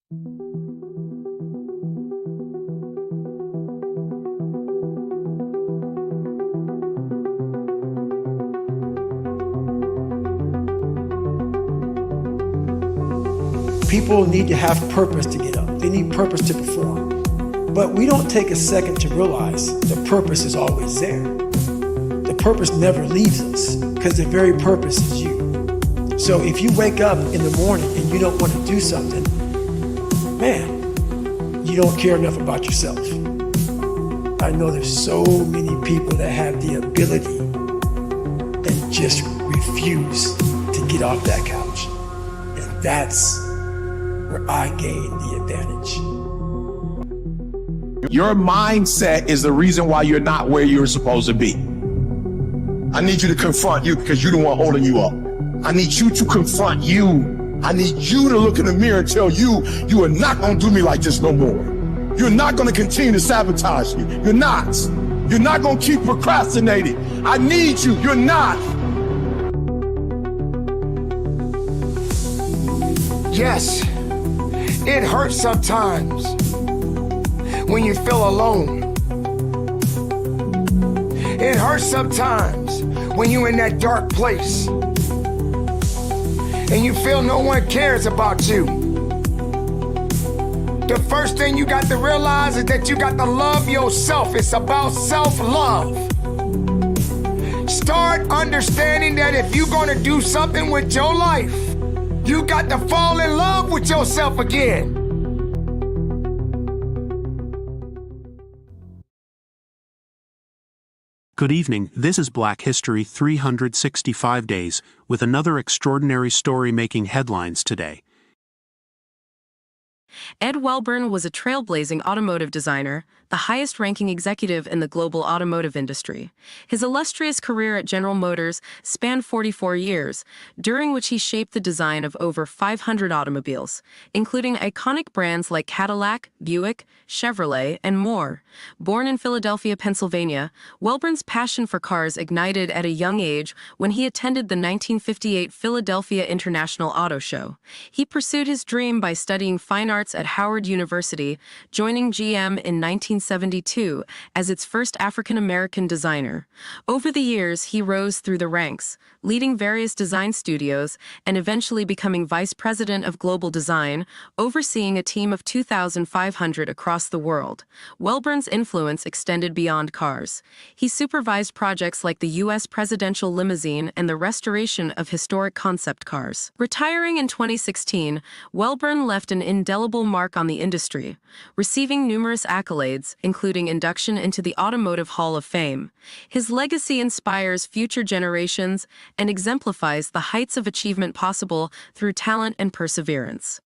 People need to have purpose to get up. They need purpose to perform. But we don't take a second to realize the purpose is always there. The purpose never leaves us because the very purpose is you. So if you wake up in the morning and you don't want to do something, man, you don't care enough about yourself. I know there's so many people that have the ability and just refuse to get off that couch. And that's where I gain the advantage. Your mindset is the reason why you're not where you're supposed to be. I need you to confront you because you're the one holding you up. I need you to confront you. I need you to look in the mirror and tell you, you are not going to do me like this no more. You're not going to continue to sabotage me. You're not. You're not going to keep procrastinating. I need you. You're not. Yes, it hurts sometimes when you feel alone. It hurts sometimes when you're in that dark place and you feel no one cares about you. The first thing you got to realize is that you got to love yourself. It's about self-love. Start understanding that if you're gonna do something with your life, you got to fall in love with yourself again. Good evening, this is Black History 365 Days, with another extraordinary story making headlines today. Ed Welburn was a trailblazing automotive designer, the highest-ranking executive in the global automotive industry. His illustrious career at General Motors spanned 44 years, during which he shaped the design of over 500 automobiles, including iconic brands like Cadillac, Buick, Chevrolet, and more. Born in Philadelphia, Pennsylvania, Welburn's passion for cars ignited at a young age when he attended the 1958 Philadelphia International Auto Show. He pursued his dream by studying fine arts at Howard University, joining GM in 1972 as its first African-American designer. Over the years, he rose through the ranks, leading various design studios and eventually becoming vice president of global design, overseeing a team of 2,500 across the world. Welburn's influence extended beyond cars. He supervised projects like the U.S. presidential limousine and the restoration of historic concept cars. Retiring in 2016, Welburn left an indelible mark on the industry, receiving numerous accolades, including induction into the Automotive Hall of Fame. His legacy inspires future generations and exemplifies the heights of achievement possible through talent and perseverance.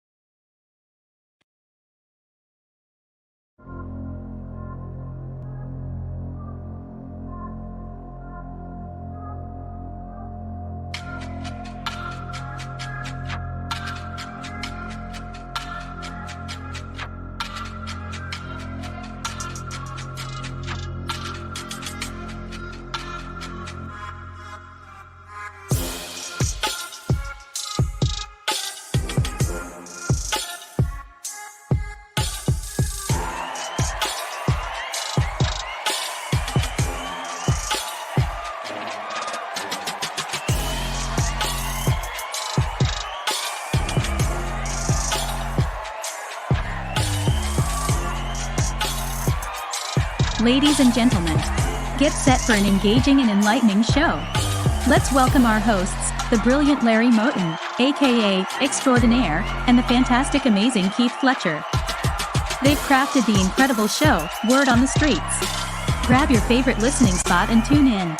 Ladies and gentlemen, get set for an engaging and enlightening show. Let's welcome our hosts, the brilliant Larry Moten, aka Extraordinaire, and the fantastic amazing Keith Fletcher. They've crafted the incredible show, Word on the Streets. Grab your favorite listening spot and tune in.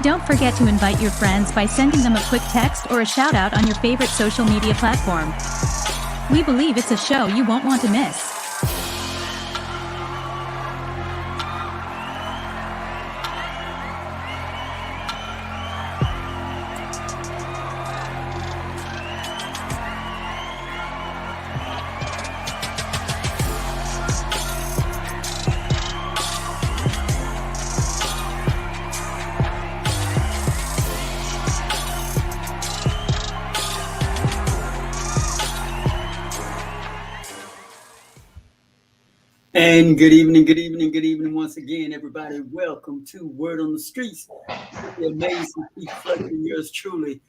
Don't forget to invite your friends by sending them a quick text or a shout out on your favorite social media platform. We believe it's a show you won't want to miss. And good evening, good evening, good evening once again, everybody. Welcome to Word on the Streets with the amazing Keith Fletcher and yours truly.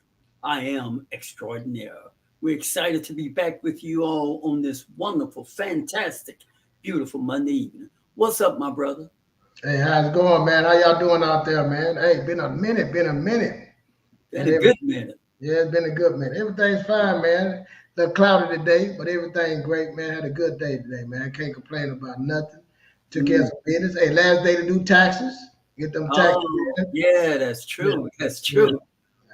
I am extraordinaire. We're excited to be back with you all on this wonderful, fantastic, beautiful Monday evening. What's up, my brother? Hey, how's it going, man? How y'all doing out there, man? Hey, been a minute, been a minute. Been a good minute. Yeah, it's been a good minute. Everything's fine, man. A little cloudy today, but everything's great, man. Had a good day today, man. Can't complain about nothing. Took care of some business. Hey, last day to do taxes. Get them taxes Oh, in. yeah, that's Yeah, true. That's yeah. true.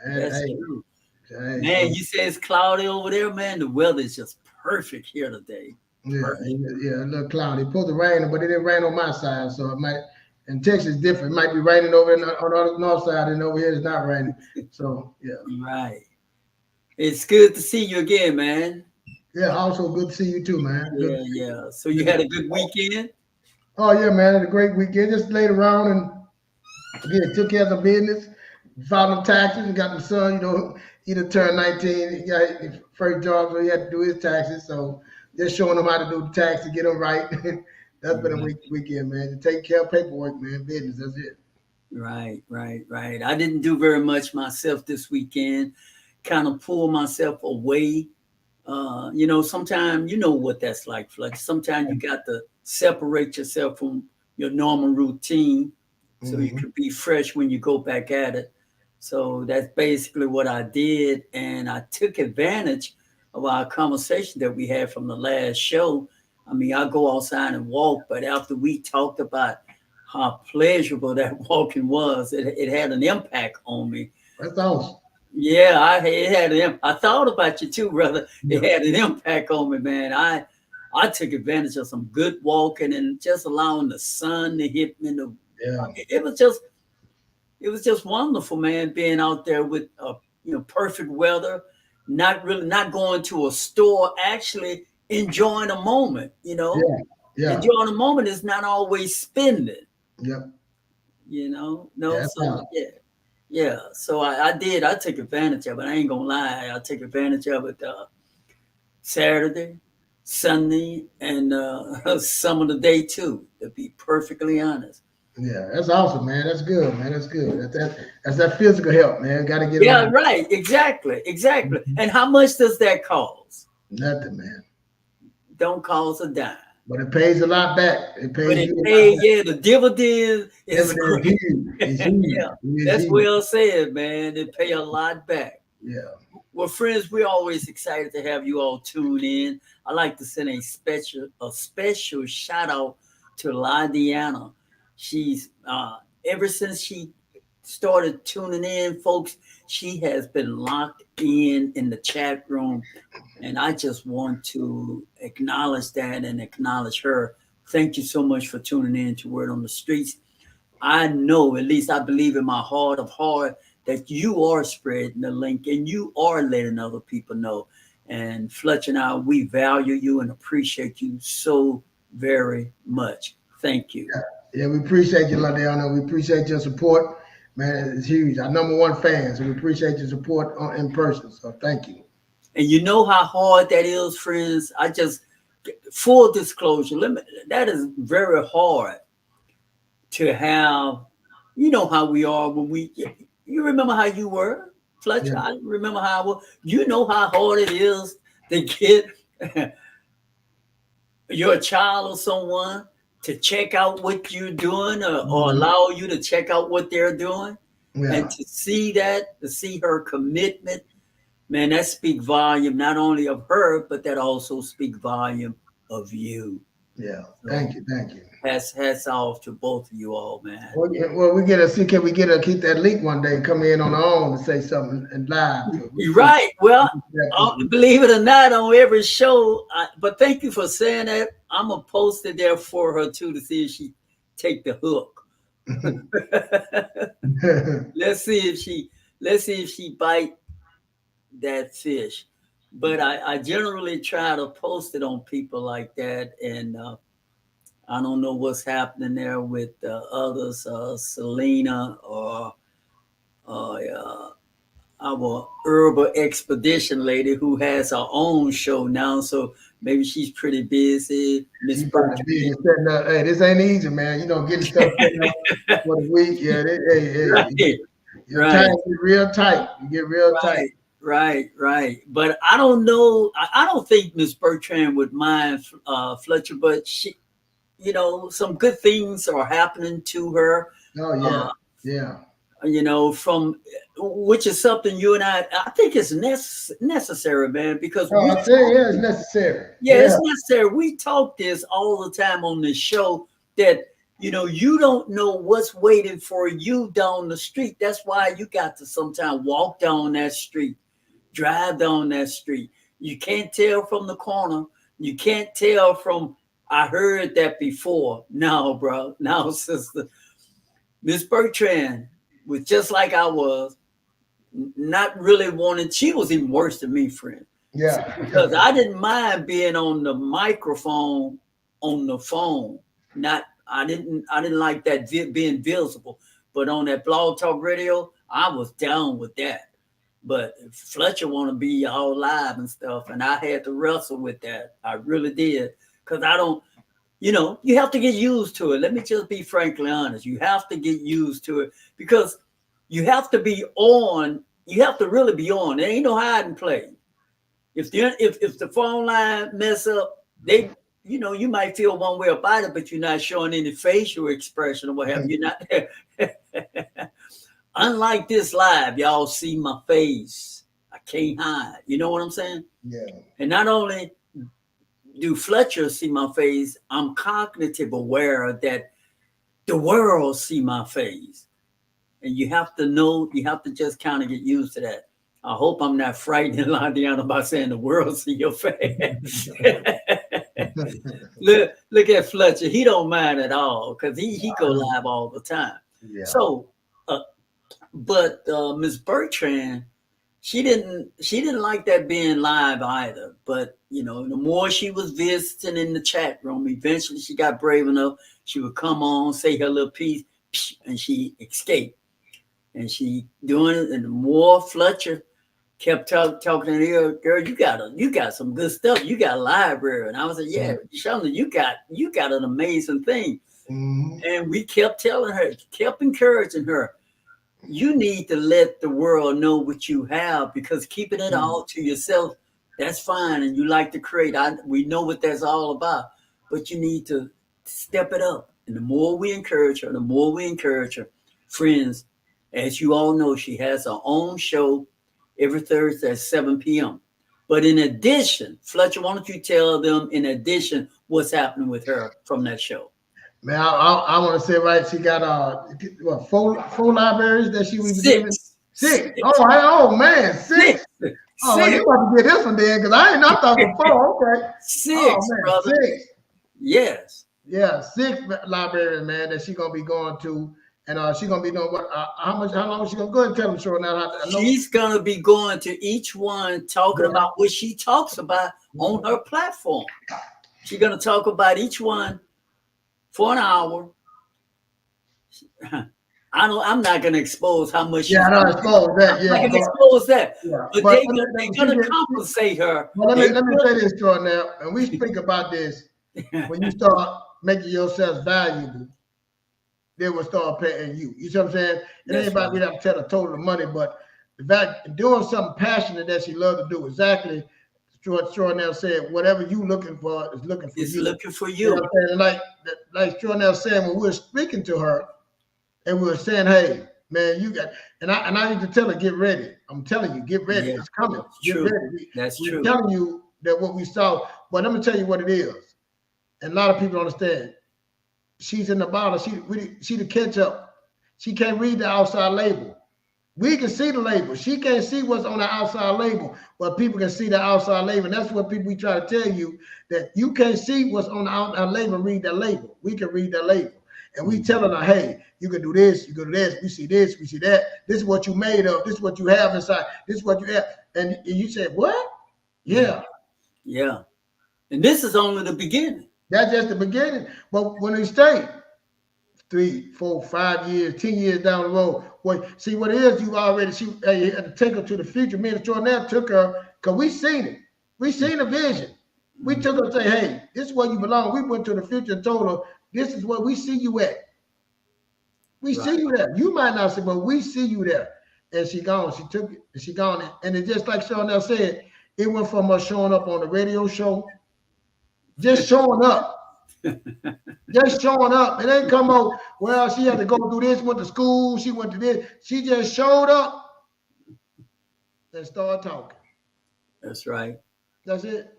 And That's hey, true. hey, Man, so you say it's cloudy over there, man. The weather is just perfect here today. yeah, Perfect. yeah, a little cloudy. It's supposed to rain, but it didn't rain on my side, so it might. And Texas is different. It might be raining over on the north side, and over here it's not raining. So yeah. Right. It's good to see you again, man. Yeah, also good to see you too, man. Good Yeah, to see yeah. So you you. had a good weekend? Oh yeah, man, had a great weekend. Just laid around and again took care of the business, filed them taxes, and got my son. He done turned 19. He got his first job, so he had to do his taxes. So just showing him how to do the taxes, get them right. That's been a weekend, man. To take care of paperwork, man, business. That's it. Right, right, right. I didn't do very much myself this weekend. Kind of pulled myself away. Sometimes you know what that's like, Fletcher. Sometimes you got to separate yourself from your normal routine so you Hmm. can be fresh when you go back at it. So that's basically what I did. And I took advantage of our conversation that we had from the last show. I mean, I go outside and walk, but after we talked about how pleasurable that walking was, it had an impact on me. That's awesome. Yeah, it had I thought about you too, brother. It Yeah, had an impact on me, man. I took advantage of some good walking and just allowing the sun to hit me. yeah, It was just wonderful, man. Being out there with perfect weather, not going to a store, actually enjoying a moment. yeah, yeah, Enjoying a moment is not always spending. yeah. No, Yeah, that's so awesome. yeah. Yeah, so I did. I took advantage of it. I ain't gonna lie. I took advantage of it Saturday, Sunday, and some of the day too. To be perfectly honest. Yeah, that's awesome, man. That's good, man. That's good. That's that physical help, man. Got to get them Yeah, out. right. Exactly. Exactly. And how much does that cost? Nothing, man. Don't cost a dime. But it pays a lot back. It But pays it you a lot paid. back. Yeah, the dividend is Dividend is great. huge. It's huge. Yeah, It is that's huge. well said, man. It pay a lot back. Yeah. Well, friends, we're always excited to have you all tune in. I like to send a special shout out to Ladiana. She's ever since she started tuning in, folks, she has been locked in the chat room, and I just want to acknowledge that and acknowledge her. Thank you so much for tuning in to Word on the Streets. I know, at least I believe in my heart of heart, that you are spreading the link and you are letting other people know. And Fletcher and I, we value you and appreciate you so very much. Thank you. Yeah, we appreciate you, Ladiana. We appreciate your support. Man, it's huge. Our number one fan. So we appreciate your support in person. So thank you. And you know how hard that is, friends. I just full disclosure, that is very hard to have. You know how we are when you remember how you were, Fletcher. Yeah. I remember how I was. You know how hard it is to get your child or someone to check out what you're doing, or Mhm. allow you to check out what they're doing. And Yeah. to see her commitment, man, that speak volume not only of her, but that also speak volume of you. Yeah. So Thank you. Thank you. hats off to both of you all, man. Well, we get to see, can we get to keep that link one day, come in on our own and say something and live to it. We You're see right. Well, that people. believe it or not, on every show. But thank you for saying that. I'm gonna post it there for her too to see if she take the hook. let's see if she bite that fish. But I generally try to post it on people like that, and I don't know what's happening there with others, Selena or our herbal expedition lady who has her own show now. So maybe she's pretty busy. Miss She probably Bertrand. big and setting up. Hey, this ain't easy, man. You know, getting stuff set up for the week. Yeah, Right, your time right, get real tight. You get real tight. right. But I don't know. I don't think Miss Bertrand would mind Fletcher, but she, some good things are happening to her. Oh yeah, yeah. From which is something you and I think it's necessary, man, because Oh, I say yeah, it's necessary. it's necessary. We talk this all the time on this show that you don't know what's waiting for you down the street. That's why you got to sometimes walk down that street, drive down that street. You can't tell from the corner. You can't tell from I heard that before. No, bro. No, sister. Miss Bertrand was just like I was, not really wanting. She was even worse than me, friend. Yeah. Because I didn't mind being on the microphone on the phone. I didn't like that being visible. But on that Blog Talk Radio, I was down with that. But Fletcher want to be all live and stuff, and I had to wrestle with that. I really did, because I don't. You have to get used to it. Let me just be frankly honest. You have to get used to it because you have to be on. You have to really be on. There ain't no hide and play. If the phone line mess up, you might feel one way about it, but you're not showing any facial expression or what have you. Not unlike this live, y'all see my face. I can't hide. You know what I'm saying? Yeah. And not only do Fletcher see my face, I'm cognitive aware that the world see my face. And you have to just kind of get used to that. I hope I'm not frightening Londiana by saying the world see your face. look at Fletcher. He don't mind at all because he go live all the time. Yeah. So, but Miss Bertrand, she didn't like that being live either. But the more she was visiting in the chat room, eventually she got brave enough. She would come on, say her little piece, and she escaped. And she doing it, and the more Fletcher kept talking to her, girl, you got some good stuff. You got a library, and I was like, yeah, Shonda, you got an amazing thing. Mm-hmm. And we kept telling her, kept encouraging her. You need to let the world know what you have, because keeping it all to yourself, that's fine. And you like to create. We know what that's all about, but you need to step it up. And the more we encourage her, friends, as you all know, she has her own show every Thursday at 7 p.m. But in addition, Fletcher, why don't you tell them in addition what's happening with her from that show? Man, I want to say, right, she got four libraries that she was giving. Six. Oh man, six. Oh, you about to get this one then, because I thought for four. Okay. Six, brother. Six. Yes. Yeah, six libraries, man, that she's gonna be going to. And she's gonna be doing what? How long is she gonna go and tell them? Sure, now she's gonna be going to each one, talking about what she talks about on her platform. She's gonna talk about each one for an hour. I'm not gonna expose how much. Yeah, I don't expose that. Yeah, I can expose that. Yeah. But they're gonna compensate her. Well, let me say this, Troy. Now, and we speak about this when you start making yourself valuable. They will start paying you. You see what I'm saying? And anybody we have to tell the total of money, but the fact doing something passionate that she loves to do, exactly what Jordan said, whatever you looking for is looking for you. It's looking for you. You know what I'm saying? Like Jordan said, when we were speaking to her and we were saying, hey, man, you got, and I need to tell her, get ready. I'm telling you, get ready. Yeah, it's coming. Get ready. That's We're true. telling you that what we saw, but let me tell you what it is. And a lot of people don't understand. She's in the bottle. She the ketchup. She can't read the outside label. We can see the label. She can't see what's on the outside label, but people can see the outside label. And that's what we try to tell you, that you can't see what's on the outside label, read that label. We can read that label. And we telling her, hey, you can do this, you can do this, we see this, we see that. This is what you made of. This is what you have inside. This is what you have. And you say, what? Yeah. Yeah. And this is only the beginning. That's just the beginning. But when we stay, 3, 4, 5 years, 10 years down the road. Well, see what it is, you already, you had to take her to the future. Me and extraordinaire took her, because we seen it. We seen a vision. We took her and say, hey, this is where you belong. We went to the future and told her, this is where we see you at. We see you there. You might not see, but we see you there. And she gone. She took it. And she gone. And it just like Chanel said, it went from us showing up on the radio show, just showing up. Just showing up. It ain't come out, well, she had to go do this, went to school, she went to this. She just showed up and started talking. That's right. That's it.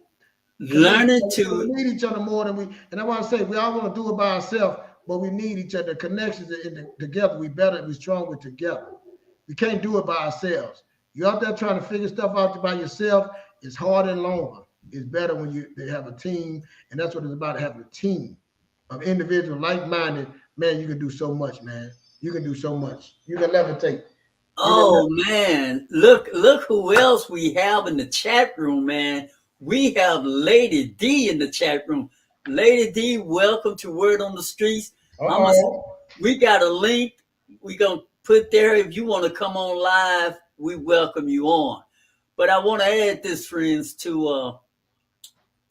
Learning to we need each other more than we, and I want to say, we all want to do it by ourselves, but we need each other. Connections together, we better, we stronger together. We can't do it by ourselves. You're out there trying to figure stuff out by yourself, it's hard and longer. It's better when they have a team, and that's what it's about, having a team of individuals like-minded. Man, you can do so much, man. You can do so much. You can levitate. Oh man, look who else we have in the chat room, man. We have Lady D in the chat room. Lady D, welcome to Word on the Streets. We got a link we gonna put there. If you want to come on live, we welcome you on. But I want to add this, friends, to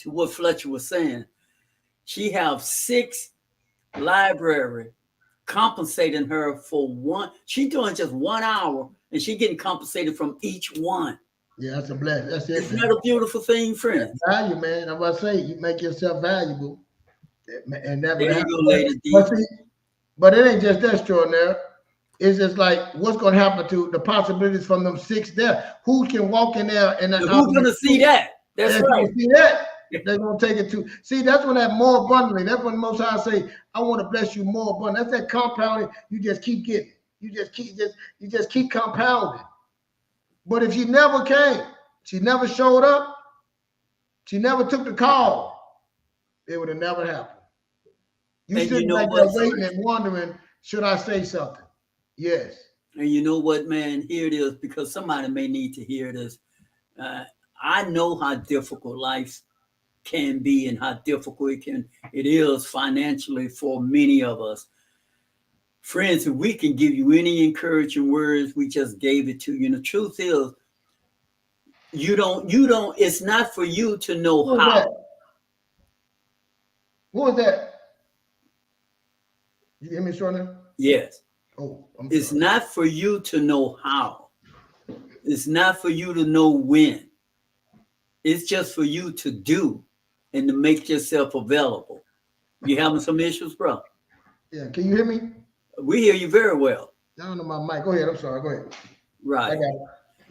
what Fletcher was saying. She have 6 library compensating her for one. She doing just 1 hour, and she getting compensated from each one. Yeah, that's a blessing. That's it. Isn't that a beautiful thing, friend? Value, man. I'm about to say, you make yourself valuable, and that there you go, Lady D. But it ain't just that extraordinary. It's just like what's going to happen to the possibilities from them 6 there. Who can walk in there and who's going to see that? That's right. See that? They're going to take it to. See, that's when that more abundantly. That's when the Most High say, I want to bless you more abundantly. That's that compounding. You just keep getting. You just keep compounding. But if she never came, she never showed up, she never took the call, it would have never happened. You sitting like there waiting and wondering, should I say something? Yes. And you know what, man? Here it is, because somebody may need to hear this. I know how difficult life can be and how difficult it is financially for many of us. Friends, if we can give you any encouraging words, we just gave it to you. And the truth is, you don't, it's not for you to know how. What was that? You hear me, Shorty? Yes. Oh, it's not for you to know how. It's not for you to know when. It's just for you to do and to make yourself available. You having some issues, bro? Yeah. Can you hear me? We hear you very well. I don't know my mic. Go ahead. I'm sorry. Go ahead. Right.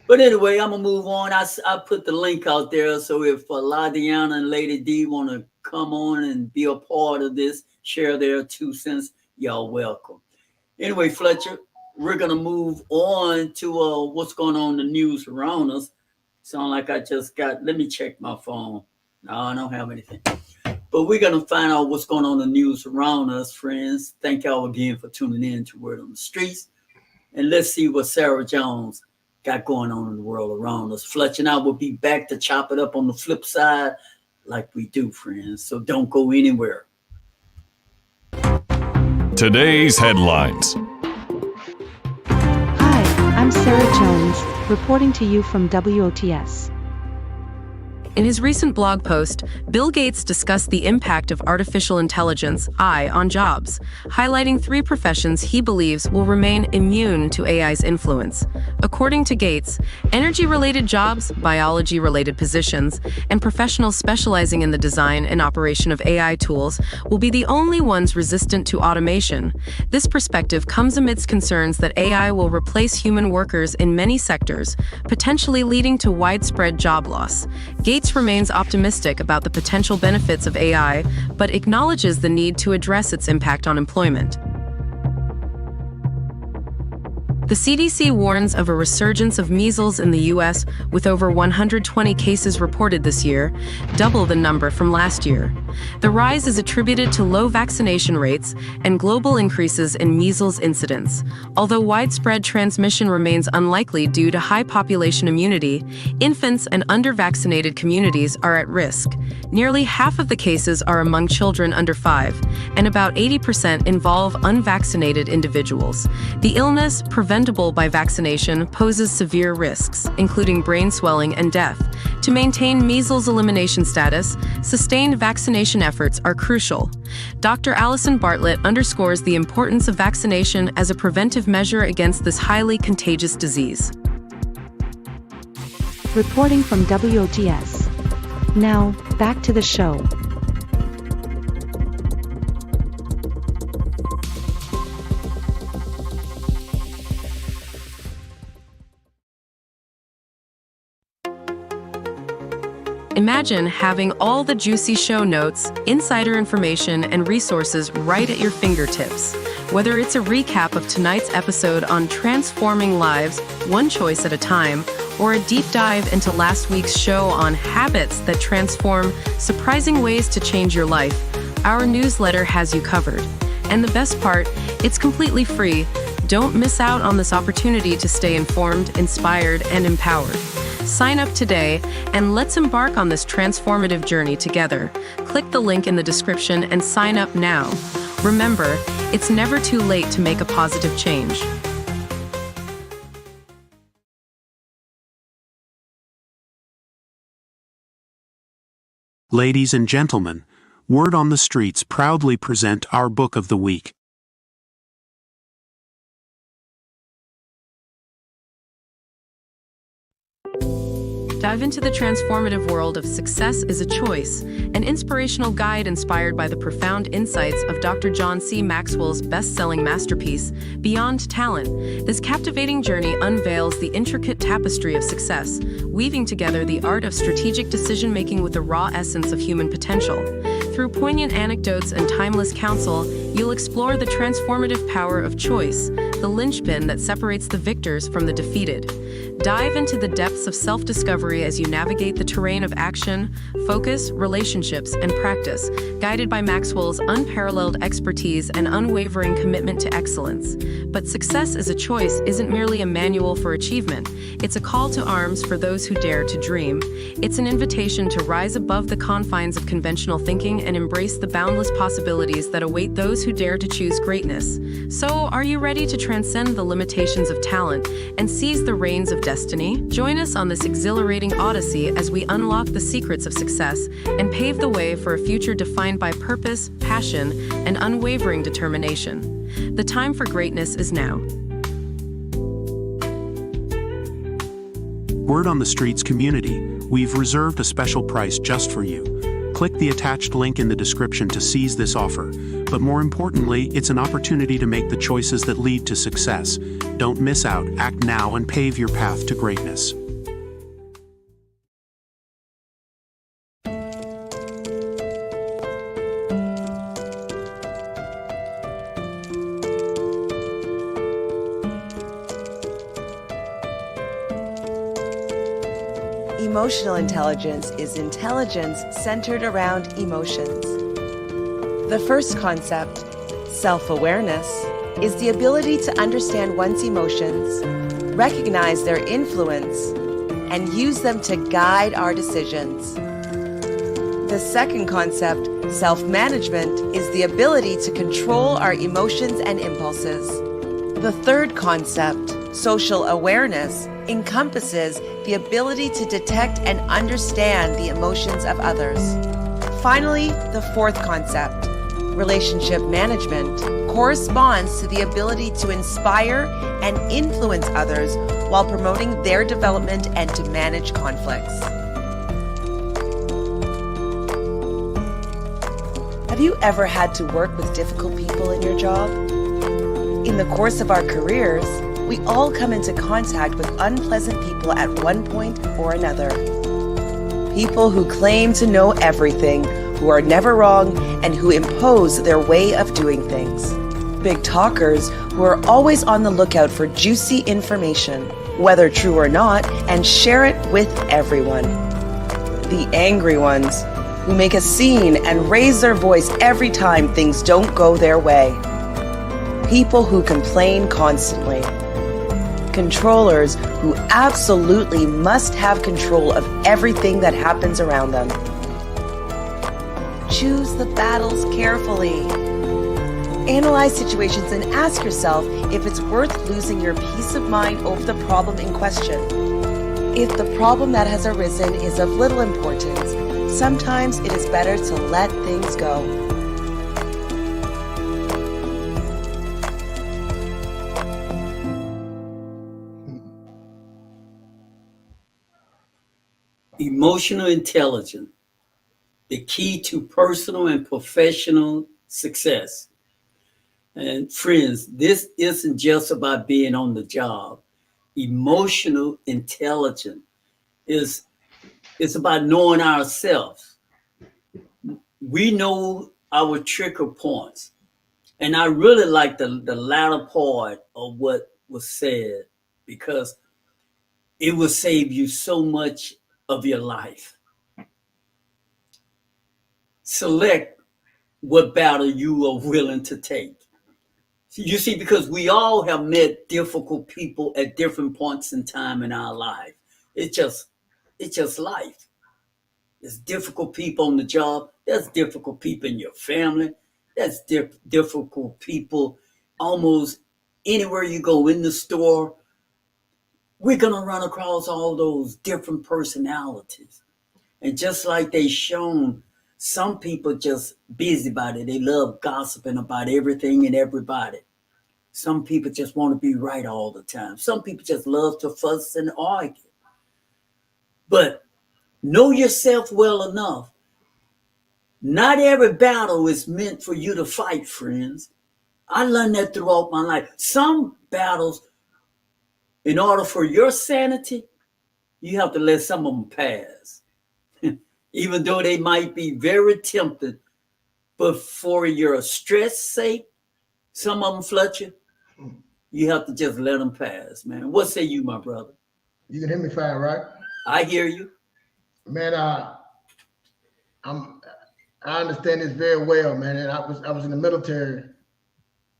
But anyway, I'm going to move on. I put the link out there. So if Ladiana and Lady D want to come on and be a part of this, share their 2 cents, y'all welcome. Anyway, Fletcher, we're going to move on to what's going on in the news around us. Sound like I just got, let me check my phone. No, I don't have anything. But we're going to find out what's going on in the news around us, friends. Thank y'all again for tuning in to Word on the Streets. And let's see what Sarah Jones got going on in the world around us. Fletcher and I will be back to chop it up on the flip side like we do, friends. So don't go anywhere. Today's headlines. Hi, I'm Sarah Jones, reporting to you from WOTS. In his recent blog post, Bill Gates discussed the impact of artificial intelligence, AI, on jobs, highlighting 3 professions he believes will remain immune to AI's influence. According to Gates, energy-related jobs, biology-related positions, and professionals specializing in the design and operation of AI tools will be the only ones resistant to automation. This perspective comes amidst concerns that AI will replace human workers in many sectors, potentially leading to widespread job loss. Gates remains optimistic about the potential benefits of AI, but acknowledges the need to address its impact on employment. The CDC warns of a resurgence of measles in the U.S., with over 120 cases reported this year, double the number from last year. The rise is attributed to low vaccination rates and global increases in measles incidence. Although widespread transmission remains unlikely due to high population immunity, infants and under-vaccinated communities are at risk. Nearly half of the cases are among children under 5, and about 80% involve unvaccinated individuals. The illness, preventable by vaccination, poses severe risks, including brain swelling and death. To maintain measles elimination status, sustained vaccination efforts are crucial. Dr. Allison Bartlett underscores the importance of vaccination as a preventive measure against this highly contagious disease. Reporting from WOTS. Now, back to the show. Imagine having all the juicy show notes, insider information, and resources right at your fingertips. Whether it's a recap of tonight's episode on transforming lives, one choice at a time, or a deep dive into last week's show on habits that transform, surprising ways to change your life, our newsletter has you covered. And the best part, it's completely free. Don't miss out on this opportunity to stay informed, inspired, and empowered. Sign up today, and let's embark on this transformative journey together. Click the link in the description and sign up now. Remember, it's never too late to make a positive change. Ladies and gentlemen, Word on the Streets proudly present our book of the week. Dive into the transformative world of Success is a Choice, an inspirational guide inspired by the profound insights of Dr. John C. Maxwell's best-selling masterpiece, Beyond Talent. This captivating journey unveils the intricate tapestry of success, weaving together the art of strategic decision-making with the raw essence of human potential. Through poignant anecdotes and timeless counsel, you'll explore the transformative power of choice, the linchpin that separates the victors from the defeated. Dive into the depths of self-discovery as you navigate the terrain of action, focus, relationships, and practice, guided by Maxwell's unparalleled expertise and unwavering commitment to excellence. But Success is a Choice isn't merely a manual for achievement. It's a call to arms for those who dare to dream. It's an invitation to rise above the confines of conventional thinking and embrace the boundless possibilities that await those who dare to choose greatness. So, are you ready to transcend the limitations of talent and seize the reins of destiny? Join us on this exhilarating odyssey as we unlock the secrets of success and pave the way for a future defined by purpose, passion, and unwavering determination. The time for greatness is now. Word on the Streets community, we've reserved a special price just for you. Click the attached link in the description to seize this offer. But more importantly, it's an opportunity to make the choices that lead to success. Don't miss out, act now, and pave your path to greatness. Emotional intelligence is intelligence centered around emotions. The first concept, self-awareness, is the ability to understand one's emotions, recognize their influence, and use them to guide our decisions. The second concept, self-management, is the ability to control our emotions and impulses. The third concept, social awareness, encompasses the ability to detect and understand the emotions of others. Finally, the fourth concept, relationship management, corresponds to the ability to inspire and influence others while promoting their development and to manage conflicts. Have you ever had to work with difficult people in your job? In the course of our careers, we all come into contact with unpleasant people at one point or another. People who claim to know everything, who are never wrong, and who impose their way of doing things. Big talkers who are always on the lookout for juicy information, whether true or not, and share it with everyone. The angry ones who make a scene and raise their voice every time things don't go their way. People who complain constantly. Controllers who absolutely must have control of everything that happens around them. Choose the battles carefully. Analyze situations and ask yourself if it's worth losing your peace of mind over the problem in question. If the problem that has arisen is of little importance, sometimes it is better to let things go. Emotional intelligence, the key to personal and professional success. And friends, this isn't just about being on the job. Emotional intelligence is about knowing ourselves. We know our trigger points. And I really like the latter part of what was said, because it will save you so much of your life. Select what battle you are willing to take. You see, because we all have met difficult people at different points in time in our life. It's just life. There's difficult people on the job. There's difficult people in your family. There's difficult people almost anywhere you go in the store. We're going to run across all those different personalities. And just like they shown, some people just busybody. They love gossiping about everything and everybody. Some people just want to be right all the time. Some people just love to fuss and argue. But know yourself well enough. Not every battle is meant for you to fight, friends. I learned that throughout my life. Some battles, in order for your sanity, you have to let some of them pass. Even though they might be very tempting, but for your stress sake, some of them, Fletcher, you have to just let them pass, man. What say you, my brother? You can hear me fine, right? I hear you. Man, I understand this very well, man. And I was in the military,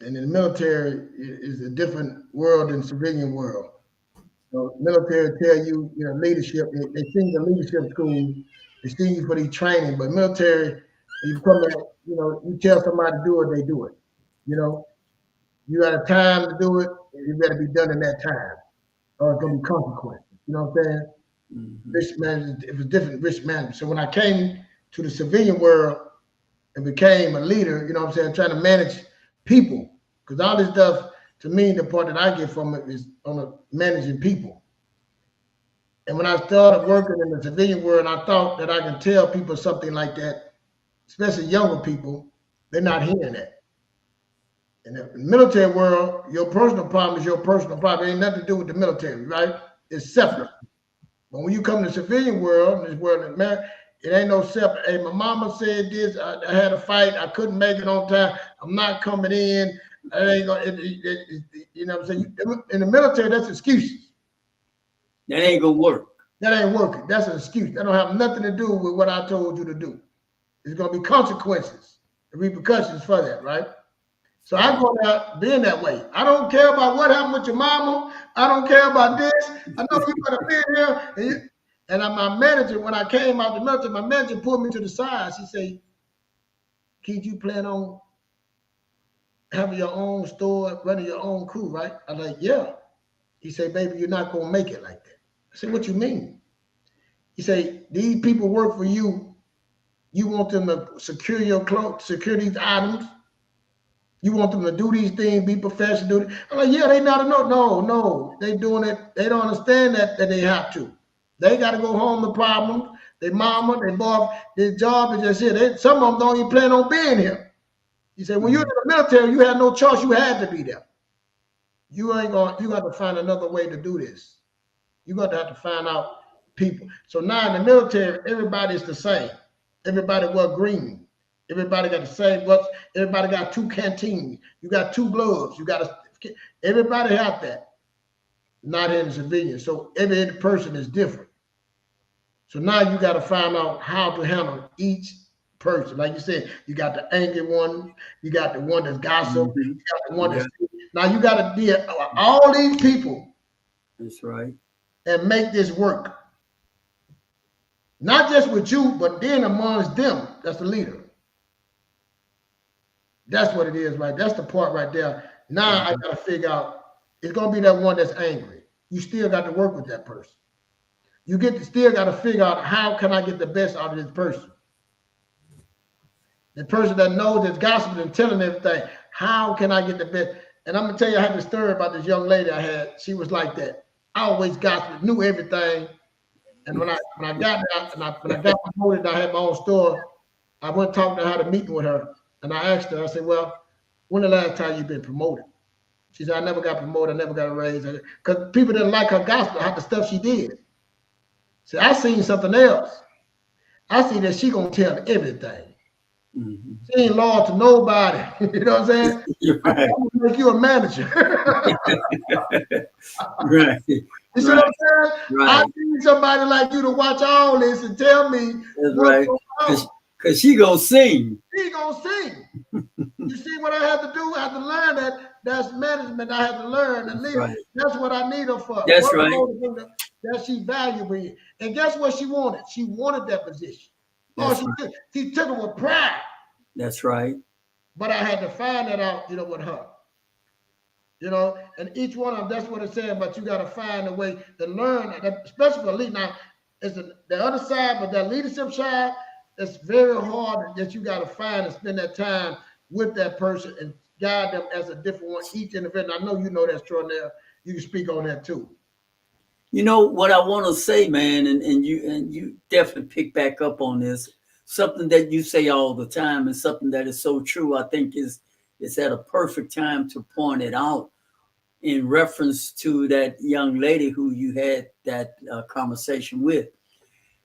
and in the military is a different world than civilian world. So military tell you, leadership. They send you to leadership school. They send you for these training, but military, when you come back, you tell somebody to do it, they do it. You got a time to do it, and you better be done in that time, or it's gonna be consequences. You know what I'm saying? Mm-hmm. Risk management, it was different risk management. So when I came to the civilian world and became a leader, trying to manage people, because all this stuff, to me, the part that I get from it is on managing people. And when I started working in the civilian world, I thought that I can tell people something like that, especially younger people, they're not hearing that. In the military world, your personal problem is your personal problem. It ain't nothing to do with the military, right? It's separate. But when you come to the civilian world, in this world of America, it ain't no separate. Hey, my mama said this. I had a fight. I couldn't make it on time. I'm not coming in. I ain't gonna, you know what I'm saying? In the military, that's excuses. That ain't gonna work. That ain't working. That's an excuse. That don't have nothing to do with what I told you to do. There's gonna be consequences, and repercussions for that, right? So I go out being that way. I don't care about what happened with your mama. I don't care about this. I know you gotta be here. And my manager, when I came out the military, my manager pulled me to the side. She said, "Keith, you plan on having your own store, running your own crew, right?" I was like, "Yeah." He said, "Baby, you're not gonna make it like that." I said, "What you mean?" He said, "These people work for you. You want them to secure your clothes, secure these items. You want them to do these things, be professional." I'm like, "Yeah, they not no. They doing it. They don't understand that they have to. They got to go home to problems. Their mama, their boss, their job is just here. Some of them don't even plan on being here." He said, "When you're in the military, you had no choice. You had to be there. You got to find another way to do this. You got to have to find out people." So now in the military, everybody's the same. Everybody wear green. Everybody got the same. Everybody got 2 canteens. You got 2 gloves. You got everybody have that. Not in the civilian. So every person is different. So now you got to find out how to handle each person. Like you said, you got the angry one, you got the one that's gossip, you got the one that's now you got to deal all these people. That's right. And make this work. Not just with you, but then amongst them. That's the leader. That's what it is, right? That's the part right there. Now I got to figure out, it's going to be that one that's angry. You still got to work with that person. You still got to figure out, how can I get the best out of this person? The person that knows that's gossiping and telling everything, how can I get the best? And I'm going to tell you, I had this story about this young lady I had. She was like that. I always gossiped, knew everything. And when I got there, when I got promoted, I had my own store. I went talking to her, had a meeting with her, and I asked her, I said, well, when the last time you been promoted? She said, I never got promoted, I never got a raise. Because people didn't like her gospel, the stuff she did. See, I seen something else. I see that she gonna tell everything. Mm-hmm. She ain't loyal to nobody. You know what I'm saying? You're right. I'm gonna make you a manager. Right. You see what I'm saying? Right. I need somebody like you to watch all this and tell me that's what's going on. Because she gonna sing. She gonna sing. You see what I have to do? I have to learn that. That's management. I have to learn and lead. Right. That's what I need her for. That's right. That she valuable. And guess what she wanted? She wanted that position. She took it with pride. That's right. But I had to find that out, with her. And each one of them, that's what it's saying, but you got to find a way to learn, especially for lead. Now, it's the other side, but that leadership side, it's very hard that you got to find and spend that time with that person and guide them as a different one, each individual. I know you know that's extraordinary. You can speak on that too. You know what I want to say, man, and you definitely pick back up on this. Something that you say all the time and something that is so true, I think is at a perfect time to point it out in reference to that young lady who you had that conversation with.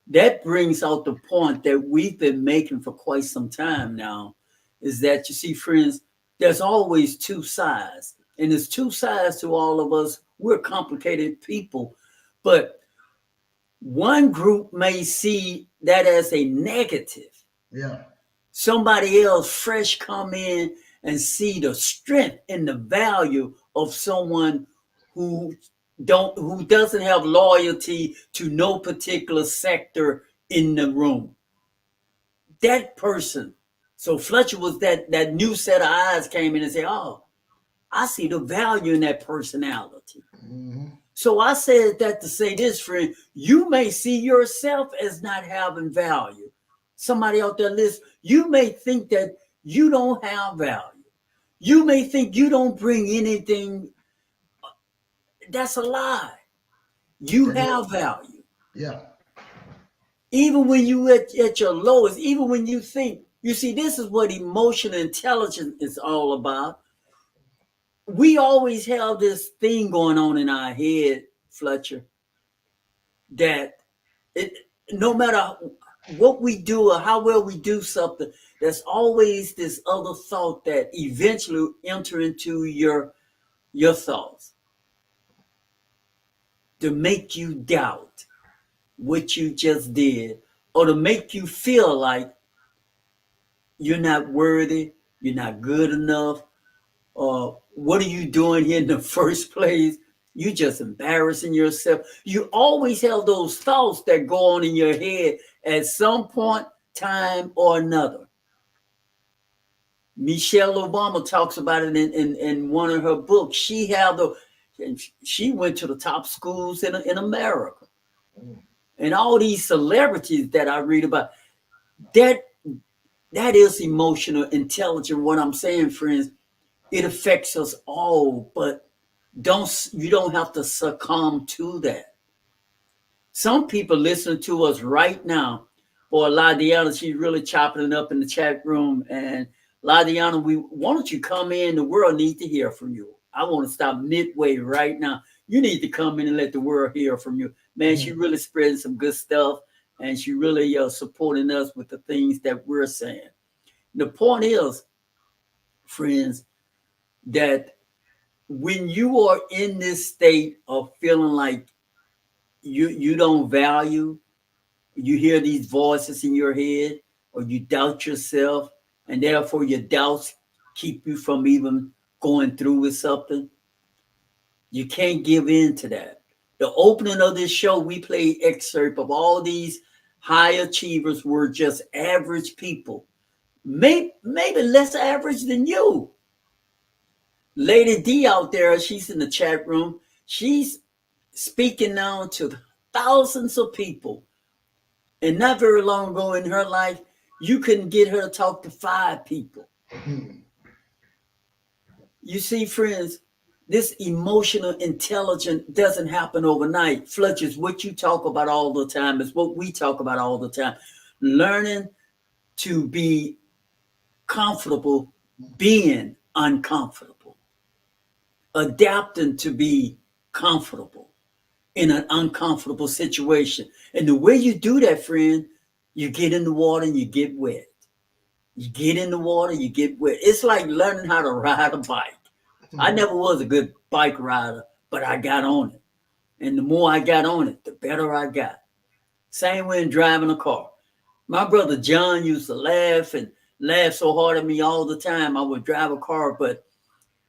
That brings out the point that we've been making for quite some time now, is that, you see, friends, there's always 2 sides. And there's 2 sides to all of us. We're complicated people. But one group may see that as a negative. Yeah. Somebody else fresh come in and see the strength and the value of someone who doesn't have loyalty to no particular sector in the room. That person. So Fletcher was that new set of eyes came in and said, oh, I see the value in that personality. Mm-hmm. So I said that to say this, friend, you may see yourself as not having value. Somebody out there listening, you may think that you don't have value. You may think you don't bring anything. That's a lie. You have value. Yeah. Even when you at your lowest, even when you think, you see, this is what emotional intelligence is all about. We always have this thing going on in our head, Fletcher, that no matter what we do or how well we do something, there's always this other thought that eventually enter into your thoughts to make you doubt what you just did, or to make you feel like you're not worthy, you're not good enough, or what are you doing here in the first place? You just embarrassing yourself. You always have those thoughts that go on in your head at some point, time or another. Michelle Obama talks about it in one of her books. She went to the top schools in America. And all these celebrities that I read about, that is emotional intelligence. What I'm saying, friends, it affects us all, but you don't have to succumb to that. Some people listen to us right now. Or Ladiana, she's really chopping it up in the chat room. And Ladiana, why don't you come in? The world needs to hear from you. I want to stop midway right now. You need to come in and let the world hear from you. Man, she really spreading some good stuff. And she really supporting us with the things that we're saying. The point is, friends, that when you are in this state of feeling like you don't value, you hear these voices in your head, or you doubt yourself, and therefore your doubts keep you from even going through with something, you can't give in to that. The opening of this show, we played excerpt of all these high achievers were just average people, maybe less average than you. Lady D out there, she's in the chat room. She's speaking now to thousands of people. And not very long ago in her life, you couldn't get her to talk to 5 people. You see, friends, this emotional intelligence doesn't happen overnight. Fletcher, what you talk about all the time is what we talk about all the time. Learning to be comfortable being uncomfortable. Adapting to be comfortable in an uncomfortable situation. And the way you do that, friend, you get in the water and you get wet. You get in the water, you get wet. It's like learning how to ride a bike. I never was a good bike rider, but I got on it. And the more I got on it, the better I got. Same way in driving a car. My brother John used to laugh so hard at me all the time. I would drive a car, but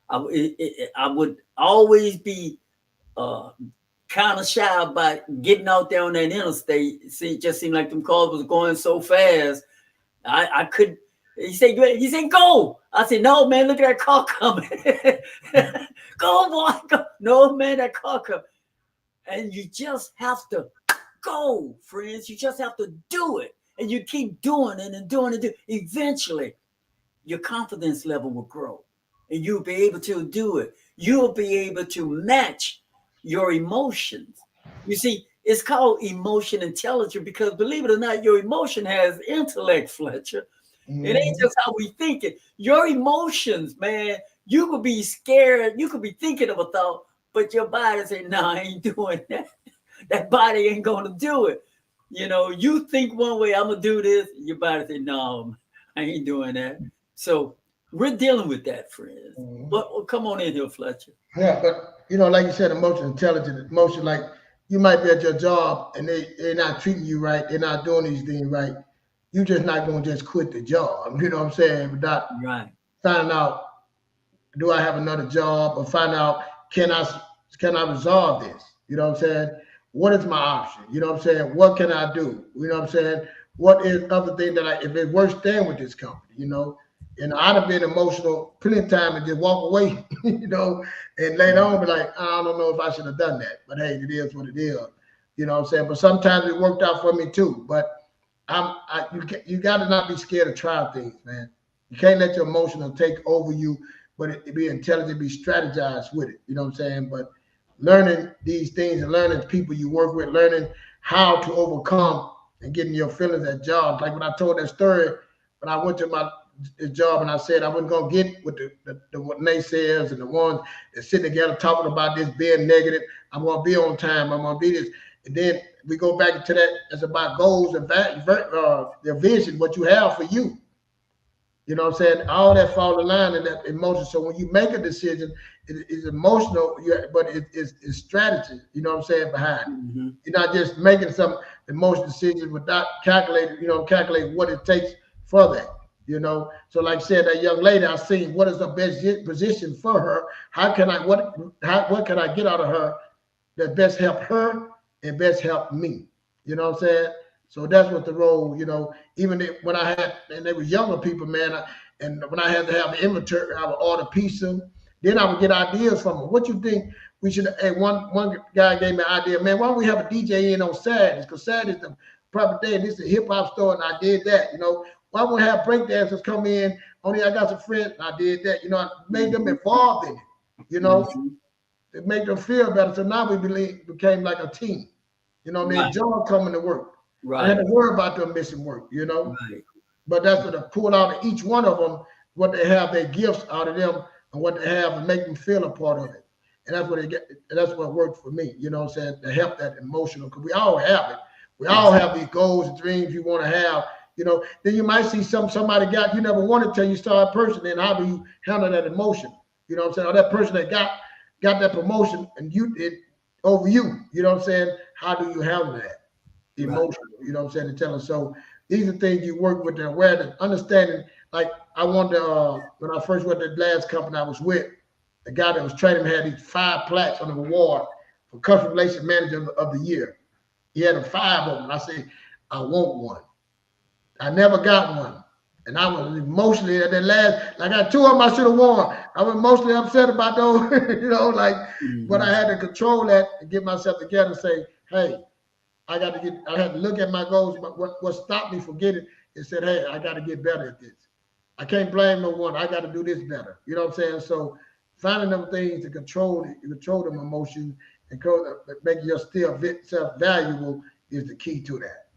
I would always be kind of shy about getting out there on that interstate. It just seemed like them cars was going so fast. I couldn't. He said, go. I said, no, man, look at that car coming. Go, boy, go. No, man, that car coming. And you just have to go, friends. You just have to do it. And you keep doing it and doing it. Eventually, your confidence level will grow. And you'll be able to do it. You'll be able to match your emotions. You see, it's called emotion intelligence because, believe it or not, your emotion has intellect, Fletcher. It ain't just how we think it. Your emotions, man, you could be scared. You could be thinking of a thought, but your body say, no, I ain't doing that. That body ain't going to do it. You know, you think one way, I'm going to do this. Your body say, no, I ain't doing that. So we're dealing with that, friends. But come on in here, Fletcher. Yeah, but, you know, like you said, emotion intelligence, emotion, like you might be at your job and they're not treating you right. They're not doing these things right. You're just not going to just quit the job, you know what I'm saying, without finding out, do I have another job, or find out, can I resolve this? You know what I'm saying? What is my option? You know what I'm saying? What can I do? You know what I'm saying? What is other thing that if it works, staying with this company, you know? And I'd have been emotional plenty of time and just walk away, you know, and later on be like, I don't know if I should have done that, but hey, it is what it is. You know what I'm saying? But sometimes it worked out for me too, but you got to not be scared to try things, man. You can't let your emotional take over you, but it be intelligent, be strategized with it. You know what I'm saying? But learning these things and learning people you work with, learning how to overcome and getting your feelings at jobs. Like when I told that story, when I went to my job and I said I wasn't gonna get with the naysayers and the ones that sitting together talking about this being negative. I'm gonna be on time. I'm gonna be this, and then we go back to that. It's about goals and their vision, what you have for you. You know what I'm saying? All that fall in line in that emotion. So when you make a decision, it's emotional, but it's strategy. You know what I'm saying, behind it. You're not just making some emotional decisions without calculating, calculate what it takes for that. You know, so like I said, that young lady, I seen what is the best position for her. What can I get out of her that best help her and best help me? You know what I'm saying? So that's what the role, you know, even when I had, and they were younger people, man, and when I had to have an inventory, I would order pizza. Then I would get ideas from them. What you think we should, hey, one guy gave me an idea, man, why don't we have a DJ in on Saturdays? Because Saturdays the proper day, and this is a hip hop store, and I did that, you know. Why won't have breakdancers come in? Only I got some friends, and I did that. You know, I made them involved in it, you know, to make them feel better. So now we became like a team. You know what I mean? John coming to work. I had to worry about them missing work, you know. But that's what I pull out of each one of them, what they have, their gifts out of them, and what they have, and make them feel a part of it. And that's what they get. And that's what worked for me, you know what I'm saying, to help that emotional, because we all have it. We all have these goals and dreams you want to have. Then you might see somebody you never wanted till you saw that person. Then how do you handle that emotion? You know what I'm saying? Or that person that got that promotion and over you. You know what I'm saying? How do you handle that emotion? You know what I'm saying? To tell them. So these are things you work with the awareness, understanding. Like I wanted when I first went to the last company I was with, the guy that was training me had these 5 plaques on the award for customer relations manager of the year. He had 5 of them. I said, I want one. I never got one. And I was emotionally at that last, like I got 2 of them I should have won. I was emotionally upset about those, but I had to control that and get myself together and say, hey, I had to look at my goals. But what stopped me from getting it said, hey, I got to get better at this. I can't blame no one. I got to do this better. You know what I'm saying? So finding them things to control them emotions and make yourself valuable is the key to that.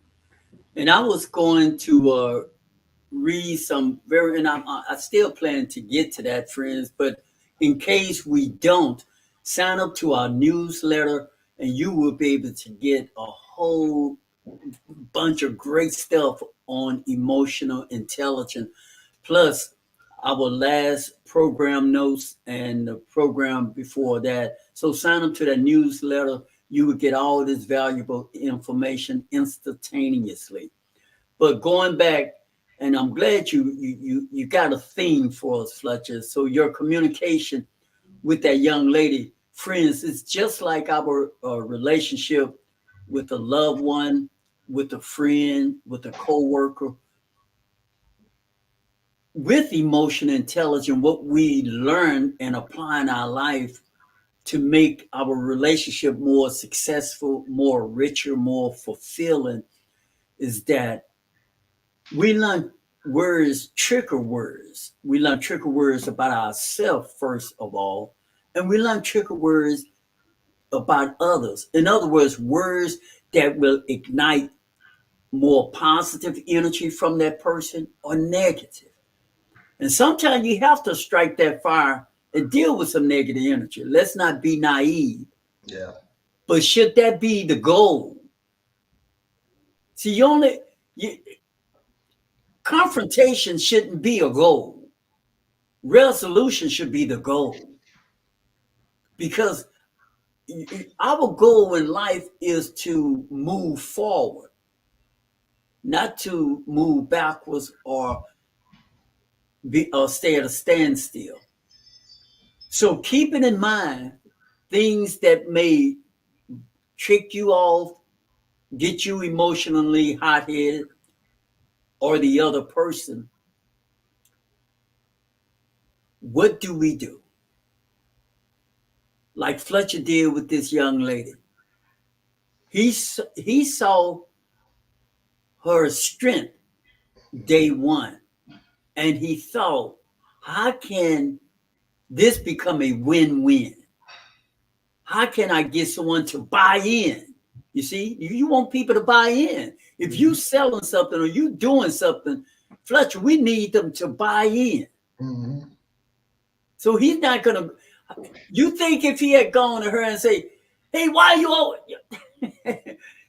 And I was going to read some and I still plan to get to that, friends, but in case we don't, sign up to our newsletter and you will be able to get a whole bunch of great stuff on emotional intelligence, plus our last program notes and the program before that. So sign up to that newsletter. You will get all this valuable information instantaneously. But going back, and I'm glad you got a theme for us, Fletcher. So your communication with that young lady, friends, it's just like our relationship with a loved one, with a friend, with a coworker. With emotional intelligence, what we learn and apply in our life to make our relationship more successful, more richer, more fulfilling is that we learn trigger words. We learn trigger words about ourselves, first of all, and we learn trigger words about others. In other words that will ignite more positive energy from that person or negative. And sometimes you have to strike that fire and deal with some negative energy. Let's not be naive. Yeah. But should that be the goal? See, confrontation shouldn't be a goal. Resolution should be the goal. Because our goal in life is to move forward, not to move backwards or stay at a standstill. So keeping in mind things that may trick you off, get you emotionally hot-headed, or the other person, what do we do? Like Fletcher did with this young lady. He saw her strength day one, and he thought, how can this become a win-win? How can I get someone to buy in? You see, you want people to buy in. If you selling something or you doing something, Fletcher, we need them to buy in. Mm-hmm. So he's not gonna. You think if he had gone to her and say, "Hey, why you always,"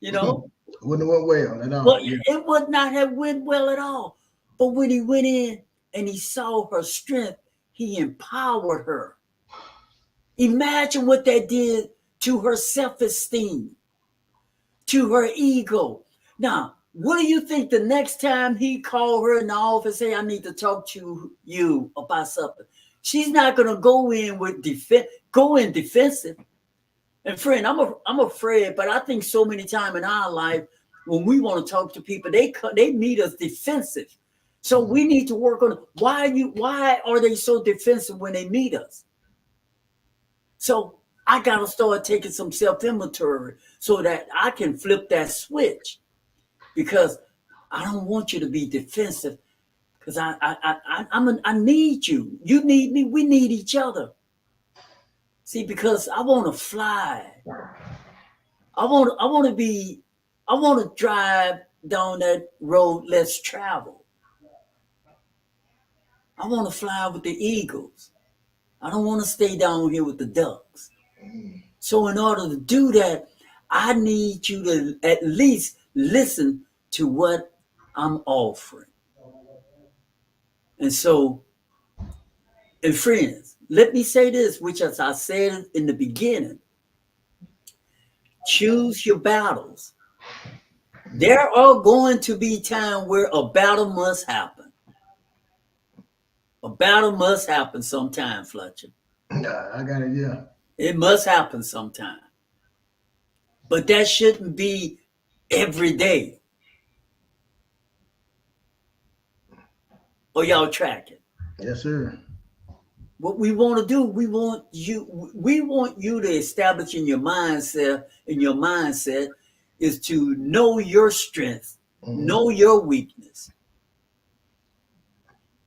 wouldn't have went well at all. Well, it would not have went well at all. But when he went in and he saw her strength, he empowered her. Imagine what that did to her self-esteem, to her ego. Now, what do you think the next time he called her in the office, say, I need to talk to you about something? She's not going to go in with defensive. And friend, I'm afraid, but I think so many times in our life, when we want to talk to people, they meet us defensive. So we need to work on why are they so defensive when they meet us? So I got to start taking some self-inventory so that I can flip that switch, because I don't want you to be defensive, because I need you. You need me. We need each other. See, because I want to fly. I want to drive down that road less traveled. I want to fly with the eagles. I don't want to stay down here with the ducks. So in order to do that, I need you to at least listen to what I'm offering. And so, and friends, let me say this, which as I said in the beginning, choose your battles. There are going to be times where a battle must happen. A battle must happen sometime, Fletcher. I got it, yeah. It must happen sometime. But that shouldn't be every day. Or y'all tracking? Yes, sir. What we want to do, we want you to establish in your mindset, is to know your strength, know your weakness.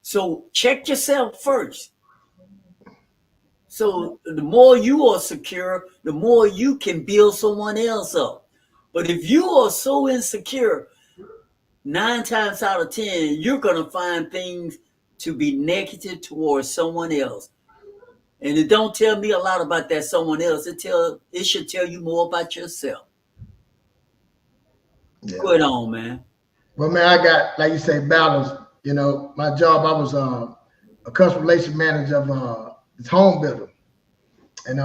So check yourself first. So the more you are secure, the more you can build someone else up. But if you are so insecure, 9 times out of 10, you're going to find things to be negative towards someone else. And it don't tell me a lot about that someone else. It should tell you more about yourself. Yeah. Go ahead on, man. Well, man, I got, like you say, battles. You know, my job, I was a customer relation manager of this home builder. And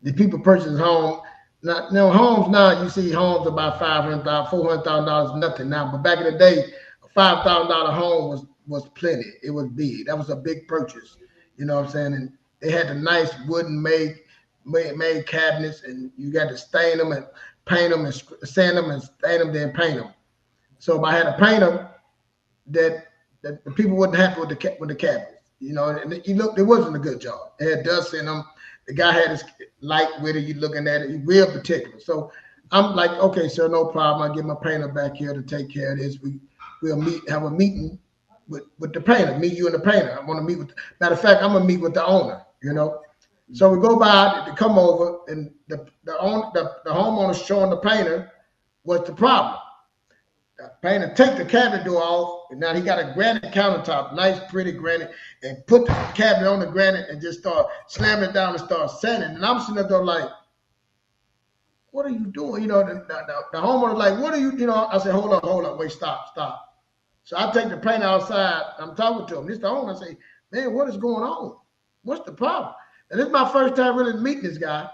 the people purchase home. Now, homes now, you see homes about $500,000, $400,000, nothing now. But back in the day, a $5,000 home was plenty. It was big. That was a big purchase. You know what I'm saying? And they had the nice wooden made cabinets, and you got to stain them and paint them and sand them and stain them, then paint them. So if I had a painter that the people wasn't happy with the cabinets, you know, and it wasn't a good job. It had dust in them. The guy had his light with it. You looking at it, he's real particular. So I'm like, okay, sir, no problem. I'll get my painter back here to take care of this. We'll have a meeting with the painter, me, you, and the painter. I want to meet with. Matter of fact, I'm gonna meet with the owner. You know, so we go by to come over, and the homeowner showing the painter what's the problem. The painter take the cabinet door off, and now he got a granite countertop, nice, pretty granite, and put the cabinet on the granite and just start slamming it down and start sanding. And I'm sitting there like, what are you doing? You know, the homeowner like, what are you, you know? I said, hold up, wait, stop. So I take the painter outside. I'm talking to him. This the owner. I say, man, what is going on? What's the problem? And this is my first time really meeting this guy.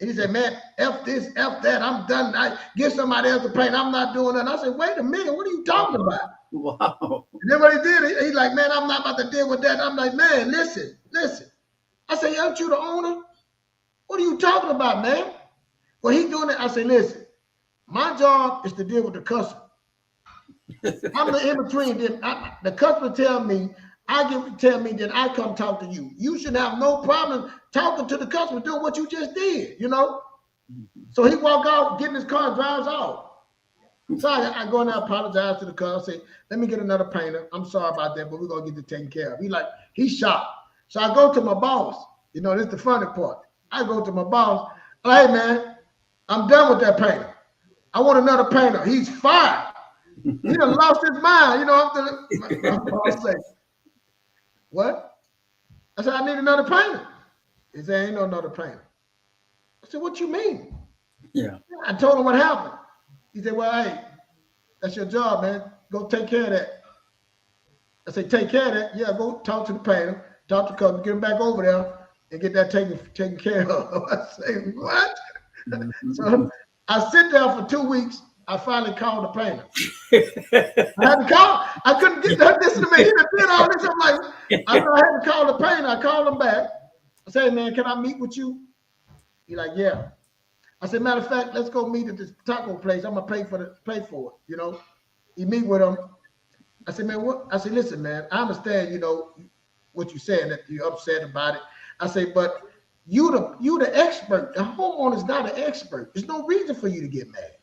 And he said, man, F this, F that. I'm done. I get somebody else to paint. I'm not doing that. And I said, wait a minute. What are you talking about? Wow. And then what he did, he's like, man, I'm not about to deal with that. I'm like, man, listen. I said, aren't you the owner? What are you talking about, man? Well, he's doing it. I said, listen, my job is to deal with the customer. I'm the in-between. The customer tell me, then I come talk to you. You should have no problem talking to the customer, doing what you just did, you know? So he walk out, get in his car, and drives off. So I go in there, apologize to the customer, say, let me get another painter. I'm sorry about that, but we're going to get it taken care of. He's shocked. So I go to my boss. You know, this is the funny part. I go to my boss. Hey, man, I'm done with that painter. I want another painter. He's fired. He done lost his mind. You know, my boss say, what? I said, I need another painter. He said, ain't no another painter. I said, what you mean? Yeah. I told him what happened. He said, well, hey, that's your job, man. Go take care of that. I said, take care of that? Yeah, go talk to the painter, talk to the customer, get him back over there and get that taken care of. I say, what? So I sit there for 2 weeks. I finally called the painter. I had to call. I couldn't get that. Listen to me. He did all this. I'm like, I had to call the painter. I called him back. I said, man, can I meet with you? He's like, yeah. I said, matter of fact, let's go meet at this taco place. I'm gonna pay for it. You know. You meet with him. I said, man, what? I said, listen, man, I understand. You know what you saying, that you're upset about it. I say, but you the expert. The homeowner's not an expert. There's no reason for you to get mad.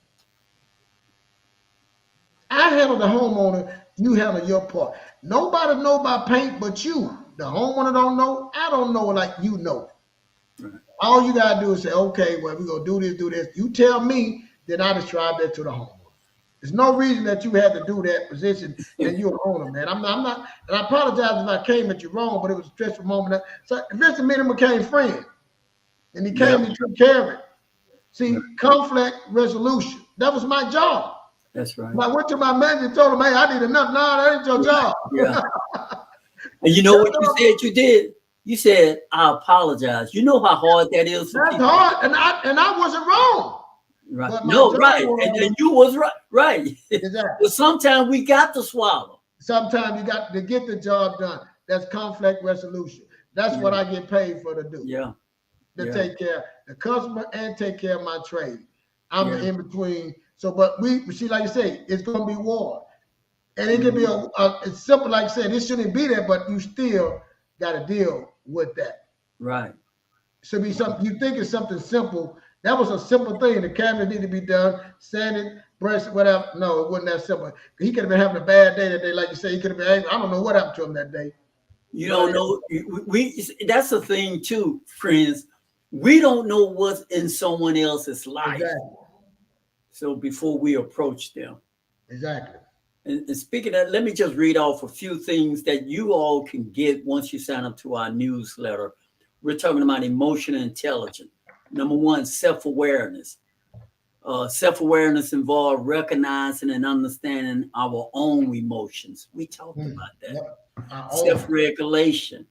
I handle the homeowner, you handle your part. Nobody know about paint but you. The homeowner don't know. I don't know like you know. Right. All you got to do is say, okay, well, we're going to do this. You tell me, then I describe that to the homeowner. There's no reason that you had to do that position and you're an owner, man. I'm not, and I apologize if I came at you wrong, but it was a stressful moment. So Vincent and me became friends. And he came and took care of it. See, conflict resolution. That was my job. That's right. I went to my manager and told him, hey, I need enough. No, that ain't your job. Yeah. And you know what you said you did? You said, I apologize. You know how hard that is for That's people. hard. And I wasn't wrong. Right. No, right. And you was right. Right. Exactly. But sometimes we got to swallow. Sometimes you got to get the job done. That's conflict resolution. That's what I get paid for to do. Yeah. To take care of the customer and take care of my trade. I'm in between. So, but we see, like you say, it's going to be war. And it can be it's simple, like I said, it shouldn't be there, but you still got to deal with that. Right. Should be something, you think it's something simple. That was a simple thing. The cabinet need to be done, sanded, brushed, whatever. No, it wasn't that simple. He could have been having a bad day that day, like you say. He could have been angry. I don't know what happened to him that day. You don't know. That's the thing too, friends. We don't know what's in someone else's life. Exactly. So before we approach them. Exactly. And speaking of that, let me just read off a few things that you all can get once you sign up to our newsletter. We're talking about emotional intelligence. Number one, self-awareness. Self-awareness involves recognizing and understanding our own emotions. We talked about that. Yep. Self-regulation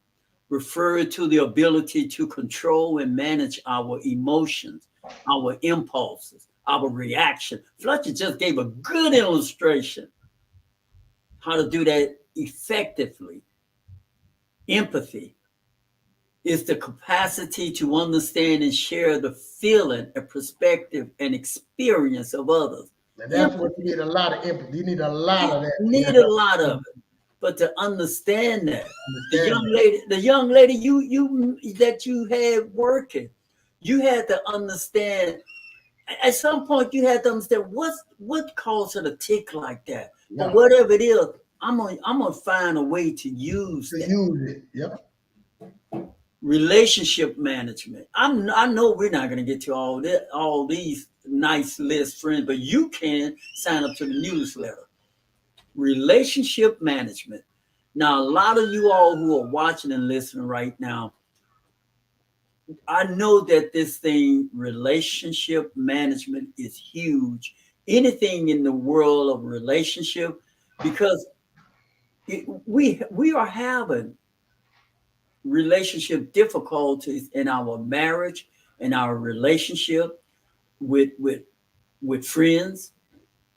refers to the ability to control and manage our emotions, our impulses, our reaction. Fletcher just gave a good illustration how to do that effectively. Empathy is the capacity to understand and share the feeling, a perspective, and experience of others. And that's what you need, a lot of empathy. You need a lot of that. You need a lot of it. But to understand that, the young lady you that you had working, you had to understand. At some point, you had to understand what caused her to tick like that. Yeah. But whatever it is, I'm gonna find a way to use it. Yep. Relationship management. I know we're not gonna get to all these nice lists, friends, but you can sign up to the newsletter. Relationship management. Now, a lot of you all who are watching and listening right now, I know that this thing, relationship management, is huge. Anything in the world of relationship, because we are having relationship difficulties in our marriage, in our relationship with friends,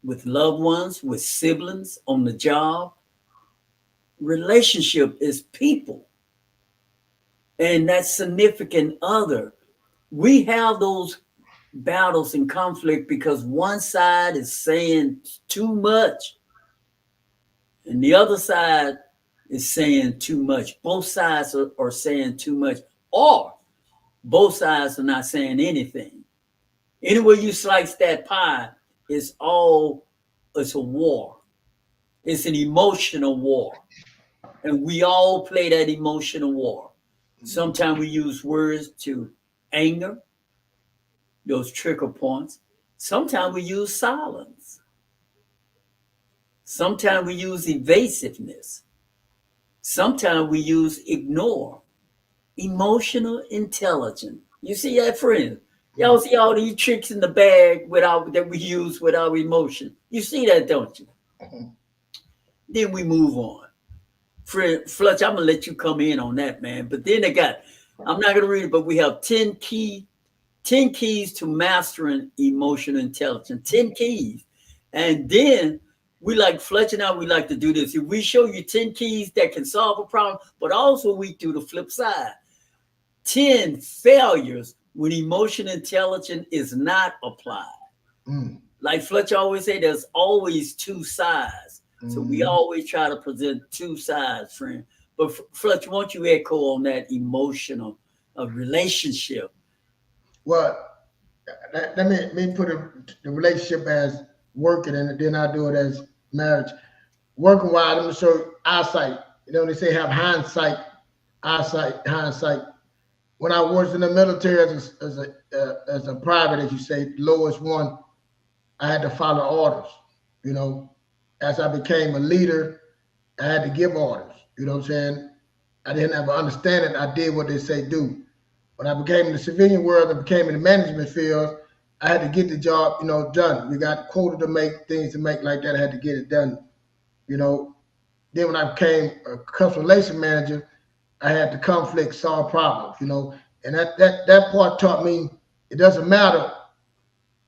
with loved ones, with siblings, on the job. Relationship is people. And that significant other. We have those battles and conflict because one side is saying too much and the other side is saying too much. Both sides are saying too much, or both sides are not saying anything. Anywhere you slice that pie, it's a war. It's an emotional war. And we all play that emotional war. Sometimes we use words to anger, those trigger points. Sometimes we use silence. Sometimes we use evasiveness. Sometimes we use ignore. Emotional intelligence. You see that, friend? Y'all see all these tricks in the bag that we use with our emotion. You see that, don't you? Then we move on. Fletcher, I'm gonna let you come in on that, man. But then I'm not gonna read it, but we have 10 keys to mastering emotional intelligence. 10 keys. And then Fletcher and I, we like to do this. If we show you 10 keys that can solve a problem, but also we do the flip side. 10 failures when emotional intelligence is not applied. Like Fletcher always say, there's always two sides. So we always try to present two sides, friend. But Fletcher, won't you echo on that emotional relationship? Well, let me put the relationship as working, and then I do it as marriage. Working wise, I'm gonna show eyesight. You know, they say have hindsight, eyesight, hindsight. When I was in the military as a private, as you say, lowest one, I had to follow orders. You know, as I became a leader, I had to give orders. You know what I'm saying? I didn't have an understanding. I did what they say do. When I became in the civilian world, I became in the management field, I had to get the job, done. We got quota to make, things to make like that. I had to get it done, Then when I became a customer relation manager, I had to conflict, solve problems, and that part taught me it doesn't matter.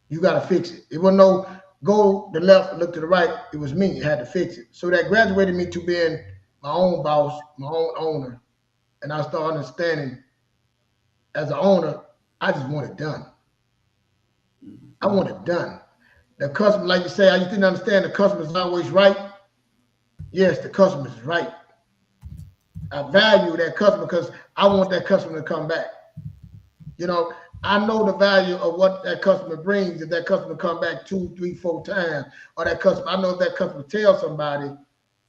You got to fix it. It wasn't no go to the left, look to the right. It was me. I had to fix it. So that graduated me to being my own boss, my own owner. And I started understanding as an owner, I just want it done. I want it done. The customer, like you say, I just didn't understand the customer is always right. Yes, the customer is right. I value that customer because I want that customer to come back. I know the value of what that customer brings. If that customer come back 2, 3, 4 times, or that customer, I know if that customer tells somebody,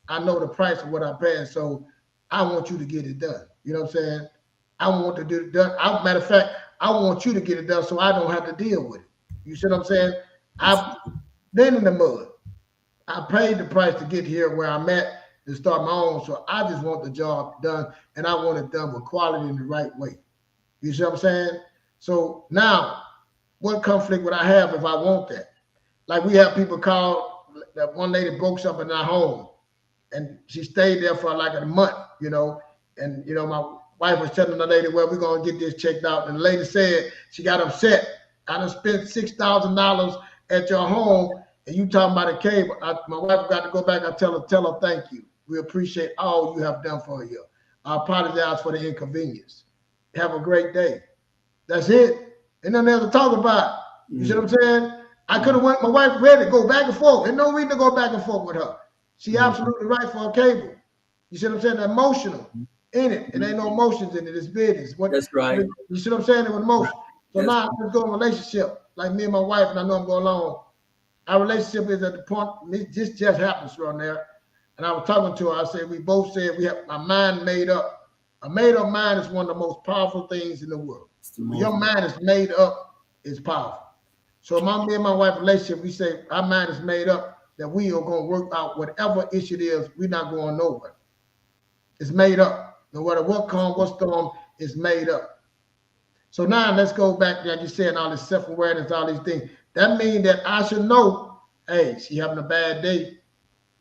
I know the price of what I'm paying. So I want you to get it done. You know what I'm saying? I want to do it done. Matter of fact, I want you to get it done so I don't have to deal with it. You see what I'm saying? I've been in the mud. I paid the price to get here where I'm at to start my own. So I just want the job done, and I want it done with quality in the right way. You see what I'm saying? So now, what conflict would I have if I want that? Like we have people call, that one lady broke something in our home, and she stayed there for like a month, and my wife was telling the lady, well, we're going to get this checked out. And the lady said she got upset. I done spent $6,000 at your home, and you talking about a cable. My wife got to go back and tell her thank you. We appreciate all you have done for you. I apologize for the inconvenience. Have a great day. That's it. Ain't nothing else to talk about. You see what I'm saying? I could have went, my wife ready to go back and forth. There's no reason to go back and forth with her. She absolutely right for a cable. You see what I'm saying? Emotional in it. It ain't no emotions in it. It's business. That's right. You see what I'm saying? It was emotion. So now let's go in a relationship. Like me and my wife, and I know I'm going along. Our relationship is at the point, this just happens right there. And I was talking to her. I said, we both said we have my mind made up. A made up mind is one of the most powerful things in the world. When your mind is made up, it's powerful. So me and my wife relationship, we say our mind is made up that we are going to work out whatever issue it is. We're not going nowhere. It's made up. No matter what calm, what storm, it's made up. So now let's go back, like you said, all this self-awareness, all these things. That means that I should know, hey, she having a bad day.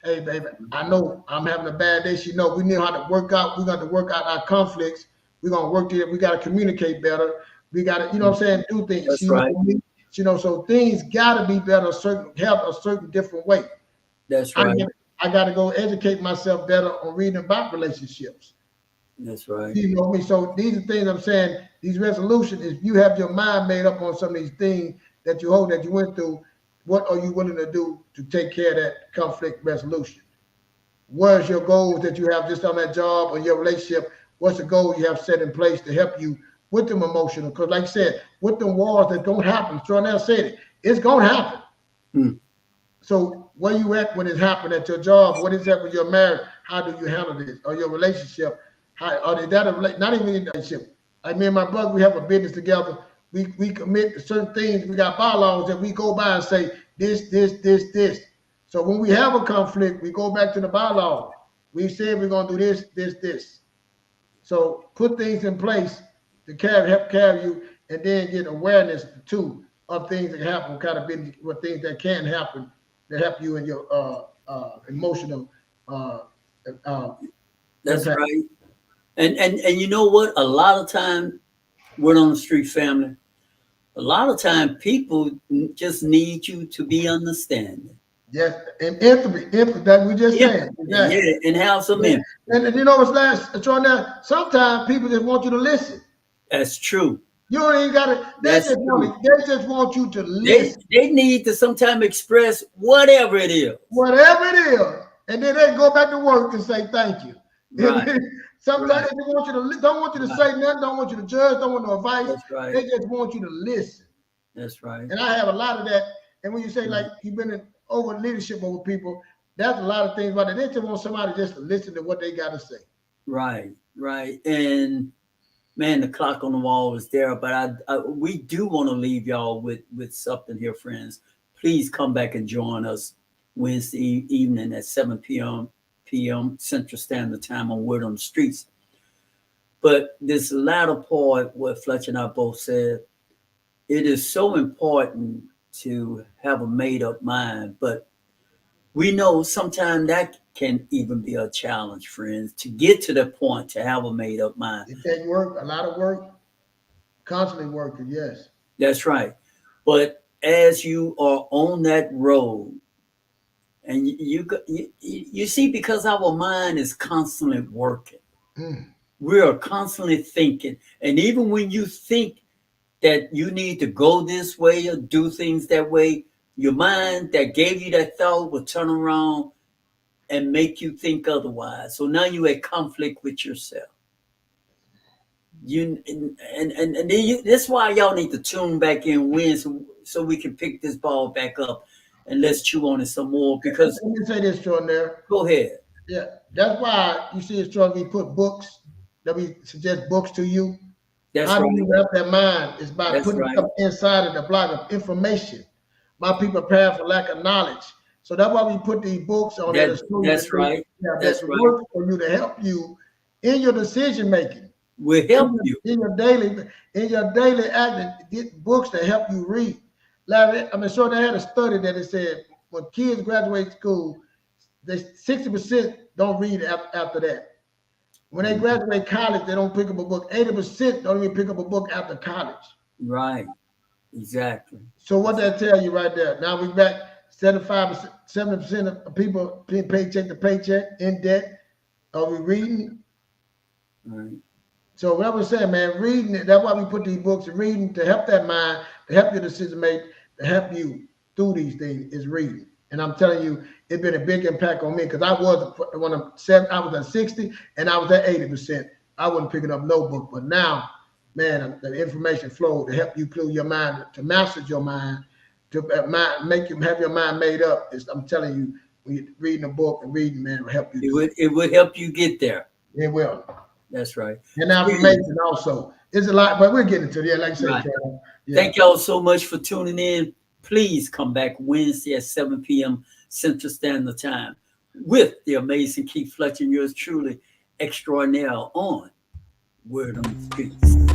Hey, baby, I know I'm having a bad day. She know we know how to work out. We're going to work out our conflicts. We're going to work together. We got to communicate better. We got to, what I'm saying, do things. That's right. So things got to be better, have a certain different way. That's right. I got to go educate myself better on reading about relationships. That's right. You know me. So these are things I'm saying, these resolutions, if you have your mind made up on some of these things that you hold, that you went through, what are you willing to do to take care of that conflict resolution? Where's your goals that you have just on that job or your relationship? What's the goal you have set in place to help you with them emotional? Because like I said, with them wars that's going to happen, Tronell said it, it's going to happen. So where you at when it happened at your job? What is that with your marriage? How do you handle this? Or your relationship? Not even in a relationship. Like me and my brother, we have a business together. We commit to certain things. We got bylaws that we go by and say this. So when we have a conflict, we go back to the bylaws. We said we're going to do this. So put things in place to help carry you, and then get awareness too of things that happen, kind of business, what things that can happen to help you in your emotional. That's impact. Right. And you know what? A lot of time, we're on the street, family. A lot of time, people just need you to be understanding. Yes, and empathy that we just said. Exactly. Yeah, and have some empathy. And you know what's last? Sometimes people just want you to listen. That's true. You don't even got to. They just want you to listen. They need to sometimes express whatever it is. Whatever it is, and then they go back to work and say thank you. Right. Sometimes they want you to don't want you to say nothing, don't want you to judge, don't want no advice. That's right. They just want you to listen. That's right. And I have a lot of that. And when you say like you've been over leadership over people, that's a lot of things about it. They just want somebody just to listen to what they got to say. Right. And man, the clock on the wall is there. But we do want to leave y'all with something here, friends. Please come back and join us Wednesday evening at 7 p.m. Central Standard Time on Word on the Streets. But this latter part, what Fletcher and I both said, it is so important to have a made up mind, but we know sometimes that can even be a challenge, friends, to get to the point to have a made up mind. It takes work, a lot of work, constantly working. Yes. That's right. But as you are on that road, and you see, because our mind is constantly working, Mm. we are constantly thinking, and even when you think that you need to go this way or do things that way, your mind that gave you that thought will turn around and make you think otherwise. So now you're at conflict with yourself. And then that's why y'all need to tune back in when so we can pick this ball back up and let's chew on it some more. Because Let me say this, Jordan. There. go ahead. Yeah, that's why you see it's strong. We put books, that we suggest books to you. That's How do right. you wrap that mind? It's by That's putting right. stuff inside of the block of information. My people prepare for lack of knowledge. So that's why we put these books on there to show you That's right. That's that right. work for you to help you in your decision making. Will help you. In your daily acting, get books that help you read. Larry, I mean, so they had a study that it said when kids graduate school, they 60% don't read after that. When they graduate college, they don't pick up a book. 80% don't even pick up a book after college. Right. Exactly. So what that tell you right there? Now we back 75%, 70% of people paying paycheck to paycheck in debt. Are we reading? Right. So what I was saying, man, reading it, that's why we put these books and reading to help that mind, to help your decision make, to help you through these things is reading. And I'm telling you, it's been a big impact on me because I was when I was at 60 and I was at 80%. I wasn't picking up no book, but now, man, the information flow to help you clear your mind, to master your mind, to make you have your mind made up. I'm telling you, when you're reading a book and reading, man, will help you. It would help you get there. It will. That's right. And affirmation also. It's a lot, but we're getting to it. Like I said, Right. yeah. Thank y'all so much for tuning in. Please come back Wednesday at 7 p.m. Central Standard Time with the amazing Keith Fletcher and yours truly extraordinaire on Word on the Streets.